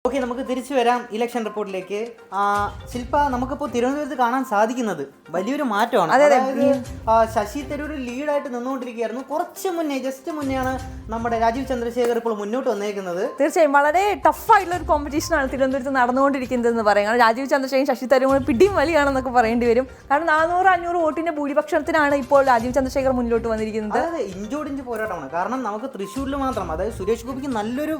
Okay, നമുക്ക് തിരിച്ചു വരാം ഇലക്ഷൻ റിപ്പോർട്ടിലേക്ക്. ശില്പ, നമുക്കിപ്പോൾ തിരുവനന്തപുരത്ത് കാണാൻ സാധിക്കുന്നത് വലിയൊരു മാറ്റമാണ്. അതായത് ശശി തരൂർ ലീഡായിട്ട് നിന്നുകൊണ്ടിരിക്കുകയായിരുന്നു. കുറച്ച് മുന്നേ, ജസ്റ്റ് മുന്നെയാണ് നമ്മുടെ രാജീവ് ചന്ദ്രശേഖർ ഇപ്പോൾ മുന്നോട്ട് വന്നേക്കുന്നത്. തീർച്ചയായും വളരെ ടഫായിട്ടുള്ള ഒരു കോമ്പറ്റീഷനാണ് തിരുവനന്തപുരത്ത് നടന്നുകൊണ്ടിരിക്കുന്നത് എന്ന് പറയാം. കാരണം രാജീവ് ചന്ദ്രശേഖരൻ ശശി തരൂർ പിടിയും വലിയാണെന്നൊക്കെ പറയേണ്ടി വരും. കാരണം 400-500 വോട്ടിന്റെ ഭൂരിപക്ഷത്തിനാണ് ഇപ്പോൾ രാജീവ് ചന്ദ്രശേഖർ മുന്നോട്ട് വന്നിരിക്കുന്നത്. അതായത് ഇഞ്ചോടിഞ്ച് പോരാട്ടമാണ്. കാരണം നമുക്ക് തൃശ്ശൂരിൽ മാത്രം, അതായത് സുരേഷ് ഗോപിക്ക്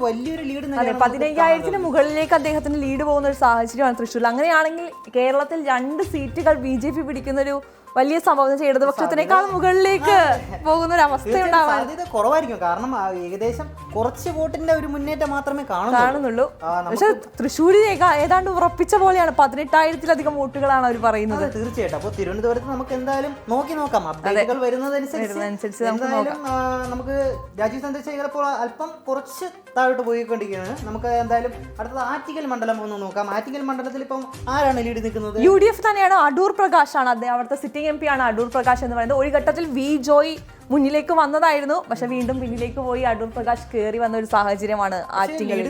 വലിയൊരു ലീഡ്, 15,000-ന് മുകളിലേക്ക് അദ്ദേഹത്തിന് ലീഡ് പോകുന്ന ഒരു സാഹചര്യമാണ് തൃശ്ശൂരിൽ. അങ്ങനെയാണെങ്കിൽ കേരളത്തിൽ 2 സീറ്റുകൾ BJP പിടിക്കുന്ന ഒരു വലിയ സംഭവം, ഇടതുപക്ഷത്തിനേക്കാൾ മുകളിലേക്ക് പോകുന്ന ഒരു അവസ്ഥയുണ്ടാവാൻ സാധ്യത കുറവായിരിക്കും. കാരണം ഏകദേശം കുറച്ച് വോട്ടിന്റെ ഒരു മുന്നേറ്റം മാത്രമേ കാണുന്നുള്ളൂ. പക്ഷെ തൃശ്ശൂരിൽ ഏതാണ്ട് ഉറപ്പിച്ച പോലെയാണ്. 18,000-ലധികം വോട്ടുകളാണ് അവർ പറയുന്നത്. തീർച്ചയായിട്ടും. അപ്പോൾ തിരുവനന്തപുരത്ത് നമുക്ക് എന്തായാലും നോക്കാം. അപ്ഡേറ്റുകൾ വരുന്നതനുസരിച്ച് എന്തായാലും നമുക്ക് രാജീവ് ചന്ദ്രശേഖർ ഇപ്പോൾ അല്പം കുറച്ച് താഴോട്ട് പോയിക്കൊണ്ടിരിക്കുകയാണ്. നമുക്ക് എന്തായാലും അടുത്തത് ആറ്റിങ്ങൽ മണ്ഡലം ഒന്ന് നോക്കാം. ആറ്റിങ്ങൽ മണ്ഡലത്തിൽ ഇപ്പം ആരാണ് ലീഡ് നിൽക്കുന്നത്? UDF തന്നെയാണ്. അടൂർ പ്രകാശാണ് അദ്ദേഹം, അവിടുത്തെ സിറ്റിംഗ് MP ആണ് അടൂർ പ്രകാശ് എന്ന് പറയുന്നത്. ഒരു ഘട്ടത്തിൽ വി ജോയ് മുന്നിലേക്ക് വന്നതായിരുന്നു, പക്ഷെ വീണ്ടും പിന്നിലേക്ക് പോയി അടൂർ പ്രകാശ് കയറി വന്ന ഒരു സാഹചര്യമാണ് ആറ്റിങ്ങൽ.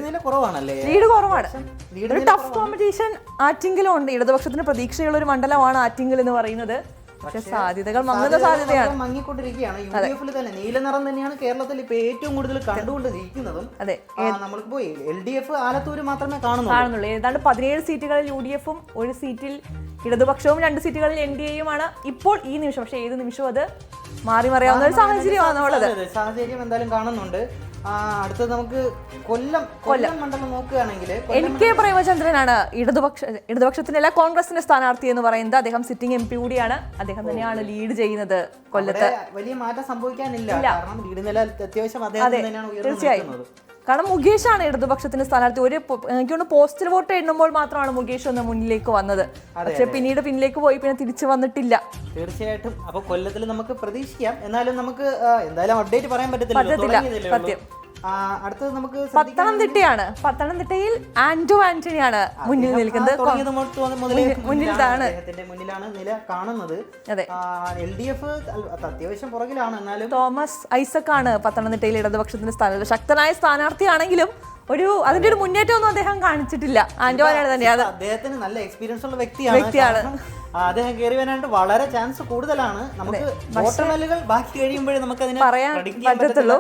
ലീഡ് കുറവാണ്. ഒരു ടഫ് കോമ്പറ്റീഷൻ ആറ്റിങ്കിലും ഉണ്ട്. ഇടതുപക്ഷത്തിന് പ്രതീക്ഷയുള്ള ഒരു മണ്ഡലമാണ് ആറ്റിങ്ങൽ എന്ന് പറയുന്നത്. പക്ഷെ സാധ്യതകൾ മങ്ങിക്കൊണ്ടിരിക്കുകയാണ്. UDF തന്നെ നീല നിറം തന്നെയാണ് കേരളത്തിൽ ഇപ്പൊ ഏറ്റവും കൂടുതൽ കണ്ടുകൊണ്ടിരിക്കുന്നതും. അതെ, നമ്മൾക്ക് പോയി LDF ആലത്തൂര് മാത്രമേ കാണുന്നുള്ളൂ. ഏതാണ്ട് 17 സീറ്റുകളിൽ UDF-ഉം 1 സീറ്റിൽ ഇടതുപക്ഷവും 2 സീറ്റുകളിൽ NDA-യുമാണ് ഇപ്പോൾ ഈ നിമിഷം. പക്ഷെ ഏത് നിമിഷവും അത് മാറി മറിയാവുന്ന ഒരു സാഹചര്യം എന്തായാലും കാണുന്നുണ്ട്. അടുത്തത് നമുക്ക് കൊല്ലം മണ്ഡലം നോക്കുകയാണെങ്കിൽ NK പ്രേമചന്ദ്രനാണ് ഇടതുപക്ഷത്തിനല്ല കോൺഗ്രസിന്റെ സ്ഥാനാർത്ഥി എന്ന് പറയുന്നത്. അദ്ദേഹം സിറ്റിംഗ് MP കൂടിയാണ്. അദ്ദേഹം തന്നെയാണ് ലീഡ് ചെയ്യുന്നത് കൊല്ലത്ത്. വലിയ മാറ്റം സംഭവിക്കാനില്ല. കാരണം ലീഡ് നില അത്യാവശ്യം തീർച്ചയായും. കാരണം മുകേഷാണ് ഇടതുപക്ഷത്തിന്റെ സ്ഥാനാർത്ഥി. എനിക്ക് പോസ്റ്റൽ വോട്ട് എണ്ണുമ്പോൾ മാത്രമാണ് മുകേഷ് ഒന്ന് മുന്നിലേക്ക് വന്നത്. പക്ഷെ പിന്നീട് പിന്നിലേക്ക് പോയി, പിന്നെ തിരിച്ചു വന്നിട്ടില്ല. തീർച്ചയായിട്ടും. അപ്പൊ കൊല്ലത്തിൽ നമുക്ക് പ്രതീക്ഷിക്കാം. എന്നാലും നമുക്ക് എന്തായാലും അപ്ഡേറ്റ് പറയാൻ പറ്റത്തില്ല. സത്യം. അടുത്തത് നമുക്ക് പത്തനംതിട്ടയിൽ ആന്റോ ആന്റണിയാണ് മുന്നിൽ നിൽക്കുന്നത്. മുന്നിലാണ് നില കാണുന്നത്. LDF അത്യാവശ്യം പുറകിലാണ്. എന്നാലും തോമസ് ഐസക് ആണ് പത്തനംതിട്ടയിൽ ഇടതുപക്ഷത്തിന്റെ സ്ഥാനം. ശക്തനായ സ്ഥാനാർത്ഥിയാണെങ്കിലും അതിന്റെ ഒരു മുന്നേറ്റമൊന്നും അദ്ദേഹം കാണിച്ചിട്ടില്ല. ആന്റോ ആന്റണി തന്നെയാണ്. അദ്ദേഹത്തിന് നല്ല എക്സ്പീരിയൻസ് ഉള്ള വ്യക്തിയാണ്. അദ്ദേഹം കയറി വരാനായിട്ട് വളരെ ചാൻസ് കൂടുതലാണ്. നമുക്ക് വോട്ടെണ്ണലുകൾ ബാക്കി കഴിയുമ്പോഴേ നമുക്ക് അതിനെ പറയാൻ പറ്റത്തുള്ളൂ.